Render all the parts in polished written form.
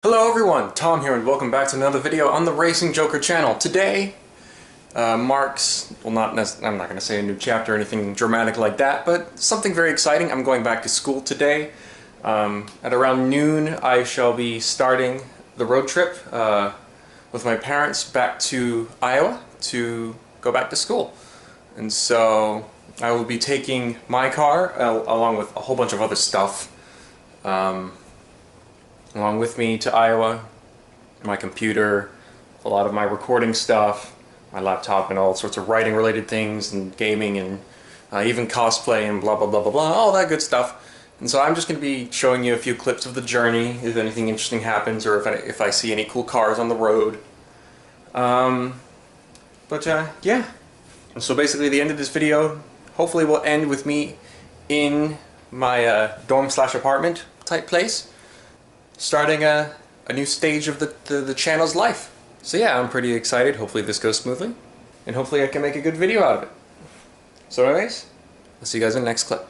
Hello everyone, Tom here and welcome back to another video on the Racing Joker channel. Today marks, well I'm not going to say a new chapter or anything dramatic like that, but something very exciting. I'm going back to school today. At around noon I shall be starting the road trip with my parents back to Iowa to go back to school. And so I will be taking my car along with a whole bunch of other stuff along with me to Iowa, my computer, a lot of my recording stuff, my laptop and all sorts of writing related things and gaming and even cosplay and blah blah blah blah blah, all that good stuff. And so I'm just going to be showing you a few clips of the journey, if anything interesting happens or if I see any cool cars on the road. Yeah. And so basically the end of this video hopefully will end with me in my dorm/apartment type place, starting a new stage of the channel's life. So yeah, I'm pretty excited. Hopefully this goes smoothly, and hopefully I can make a good video out of it. So anyways, I'll see you guys in the next clip.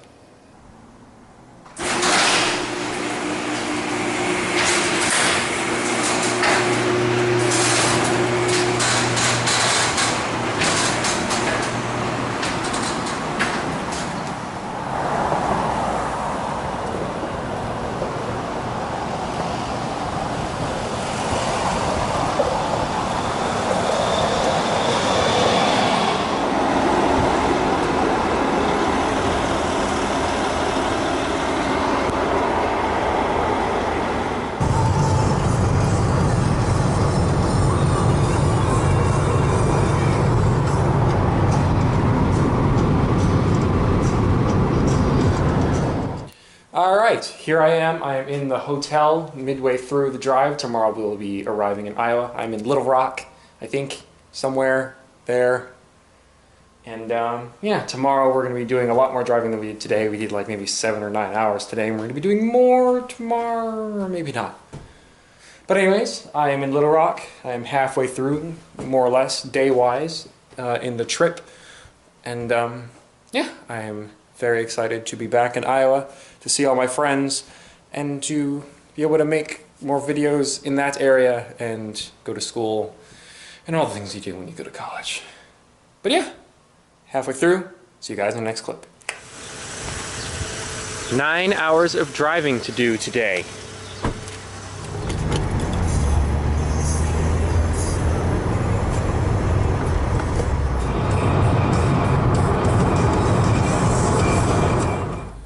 Alright, here I am in the hotel midway through the drive. Tomorrow we will be arriving in Iowa. I'm in Little Rock, I think, somewhere there. And yeah, tomorrow we're going to be doing a lot more driving than we did today. We did like maybe 7 or 9 hours today, and we're going to be doing more tomorrow, or maybe not. But anyways, I am in Little Rock. I am halfway through, more or less, day-wise, in the trip. And yeah, I am very excited to be back in Iowa, to see all my friends, and to be able to make more videos in that area and go to school and all the things you do when you go to college. But yeah, halfway through. See you guys in the next clip. 9 hours of driving to do today.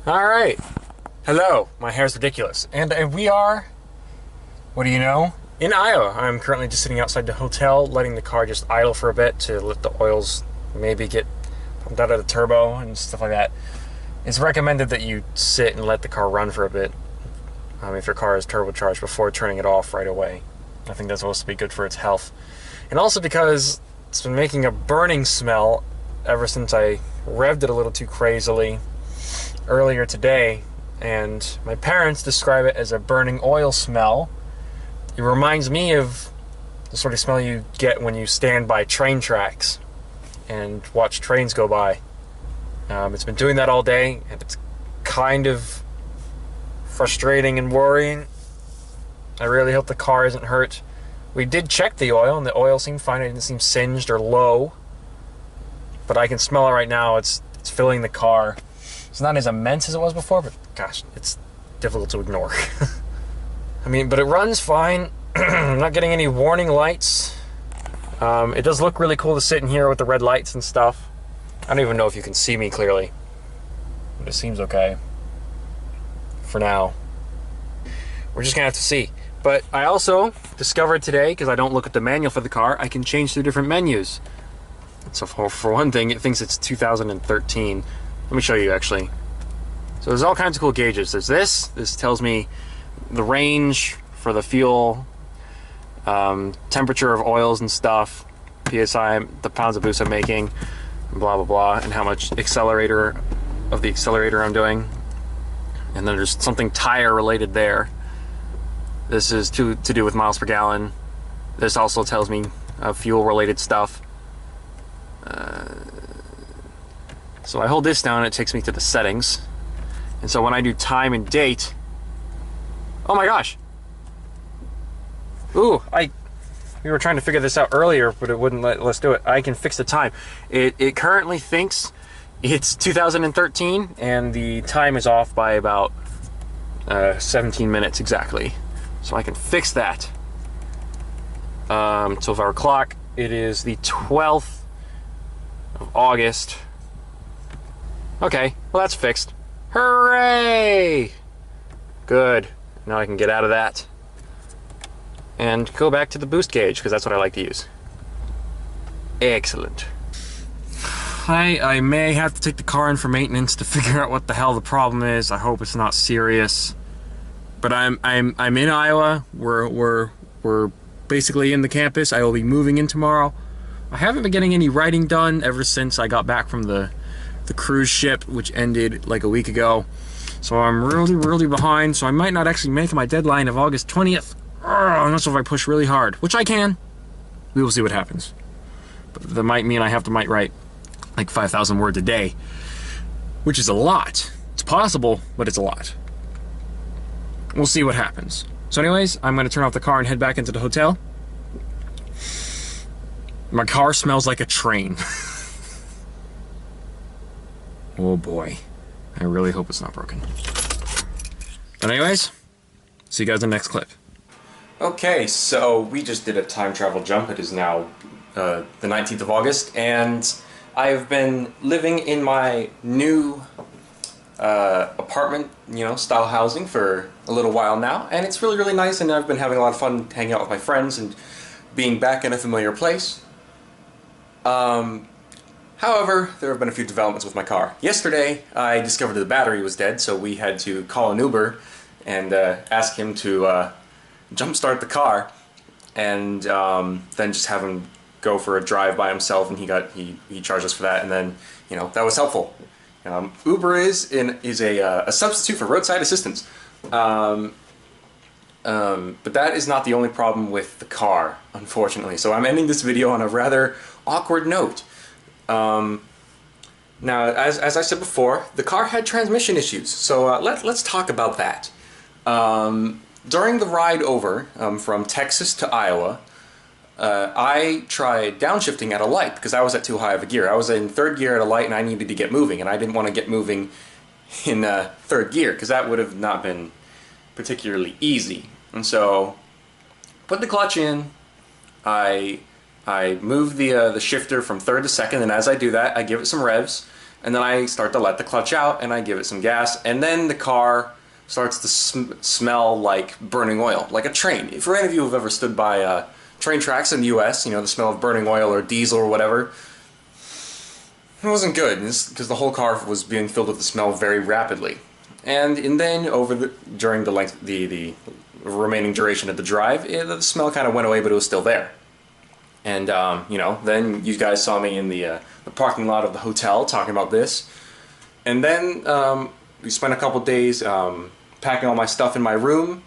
Alright, hello, my hair's ridiculous, and we are, what do you know, in Iowa. I'm currently just sitting outside the hotel, letting the car just idle for a bit to let the oils maybe get pumped out of the turbo and stuff like that. It's recommended that you sit and let the car run for a bit if your car is turbocharged before turning it off right away. I think that's supposed to be good for its health. And also because it's been making a burning smell ever since I revved it a little too crazily earlier today, and my parents describe it as a burning oil smell. It reminds me of the sort of smell you get when you stand by train tracks and watch trains go by. It's been doing that all day, and it's kind of frustrating and worrying. I really hope the car isn't hurt. We did check the oil, and the oil seemed fine. It didn't seem singed or low, but I can smell it right now. It's filling the car. It's not as immense as it was before, but gosh, it's difficult to ignore. I mean, but it runs fine. I'm not getting any warning lights. It does look really cool to sit in here with the red lights and stuff. I don't even know if you can see me clearly, but it seems okay for now. We're just gonna have to see. But I also discovered today, because I don't look at the manual for the car, I can change through different menus. So for one thing, it thinks it's 2013. Let me show you actually. So there's all kinds of cool gauges. There's this. This tells me the range for the fuel, temperature of oils and stuff, PSI, the pounds of boost I'm making, blah blah blah, and how much accelerator I'm doing. And then there's something tire related there. This is to do with miles per gallon. This also tells me fuel related stuff. So I hold this down and it takes me to the settings. And so when I do time and date, oh my gosh, Ooh, we were trying to figure this out earlier, but it wouldn't let us do it. I can fix the time. It currently thinks it's 2013, and the time is off by about 17 minutes exactly. So I can fix that. 12-hour clock. It is the 12th of August. Okay, well that's fixed. Hooray! Good. Now I can get out of that and go back to the boost gauge, because that's what I like to use. Excellent. I may have to take the car in for maintenance to figure out what the hell the problem is. I hope it's not serious. But I'm in Iowa. We're basically in the campus. I will be moving in tomorrow. I haven't been getting any writing done ever since I got back from the cruise ship, which ended like a week ago. So I'm really behind. So I might not actually make my deadline of August 20th. Unless if I push really hard, which I can. We will see what happens. But that might mean I have to write like 5,000 words a day, which is a lot. It's possible, but it's a lot. We'll see what happens. So anyways, I'm going to turn off the car and head back into the hotel. My car smells like a train. Oh boy. I really hope it's not broken. But anyways, see you guys in the next clip. Okay, so we just did a time travel jump. It is now the 19th of August, and I've been living in my new apartment, style housing for a little while now, and it's really nice, and I've been having a lot of fun hanging out with my friends and being back in a familiar place. However, there have been a few developments with my car. Yesterday, I discovered that the battery was dead, so we had to call an Uber and ask him to jumpstart the car, and then just have him go for a drive by himself, and he charged us for that, and then that was helpful. Uber is a substitute for roadside assistance, but that is not the only problem with the car, unfortunately. So I'm ending this video on a rather awkward note. Now, as I said before, the car had transmission issues, so let's talk about that. During the ride over from Texas to Iowa, I tried downshifting at a light because I was at too high of a gear. I was in third gear at a light and I needed to get moving, and I didn't want to get moving in third gear because that would have not been particularly easy. And so, put the clutch in, I move the shifter from third to second, and as I do that, I give it some revs, and then I start to let the clutch out, and I give it some gas, and then the car starts to smell like burning oil, like a train. If any of you have ever stood by train tracks in the US, the smell of burning oil or diesel or whatever, it wasn't good, because the whole car was being filled with the smell very rapidly. And then during the remaining duration of the drive, the smell kind of went away, but it was still there. And then you guys saw me in the parking lot of the hotel talking about this. And then we spent a couple days packing all my stuff in my room,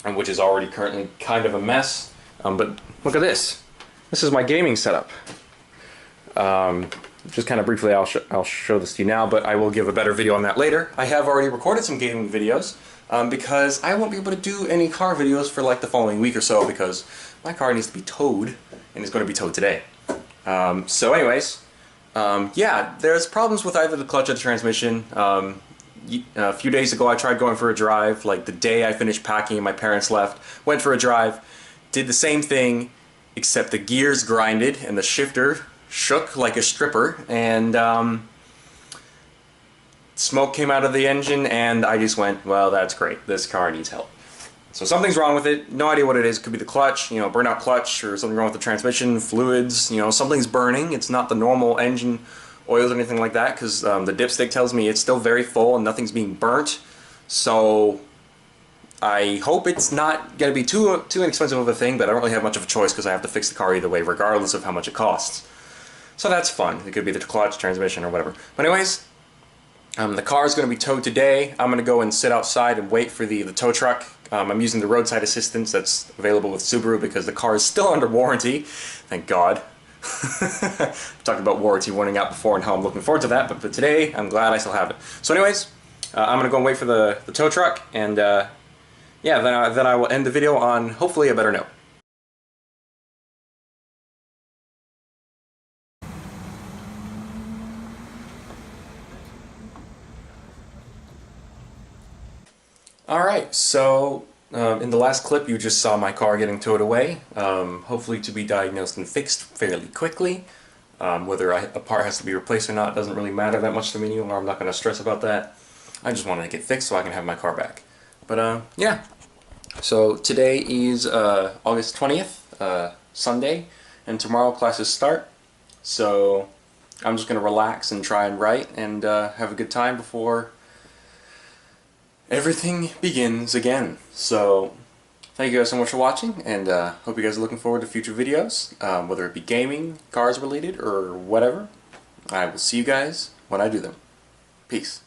which is already currently kind of a mess. But look at this. This is my gaming setup. Just kind of briefly, I'll show this to you now, but I will give a better video on that later. I have already recorded some gaming videos because I won't be able to do any car videos for like the following week or so because my car needs to be towed, and it's going to be towed today. So anyways, yeah, there's problems with either the clutch or the transmission. A few days ago I tried going for a drive, like the day I finished packing and my parents left, went for a drive, did the same thing, except the gears grinded and the shifter shook like a stripper, and smoke came out of the engine, and I just went, well, that's great, this car needs help. So something's wrong with it, no idea what it is. It could be the clutch, burnout clutch, or something wrong with the transmission, fluids, something's burning. It's not the normal engine oils or anything like that, because the dipstick tells me it's still very full and nothing's being burnt. So I hope it's not going to be too inexpensive of a thing, but I don't really have much of a choice because I have to fix the car either way, regardless of how much it costs. So that's fun. It could be the clutch, transmission, or whatever. But anyways, the car is going to be towed today. I'm going to go and sit outside and wait for the tow truck. I'm using the roadside assistance that's available with Subaru because the car is still under warranty. Thank God. I've talked about warranty running out before and how I'm looking forward to that, but for today, I'm glad I still have it. So anyways, I'm going to go and wait for the tow truck, and yeah, then I will end the video on hopefully a better note. Alright, so in the last clip you just saw my car getting towed away, hopefully to be diagnosed and fixed fairly quickly. Whether a part has to be replaced or not doesn't really matter that much to me anymore. I'm not going to stress about that. I just want to get fixed so I can have my car back. But yeah, so today is August 20th, Sunday, and tomorrow classes start. So I'm just going to relax and try and write and have a good time before everything begins again. So thank you guys so much for watching, and hope you guys are looking forward to future videos, whether it be gaming, cars related, or whatever. I will see you guys when I do them. Peace.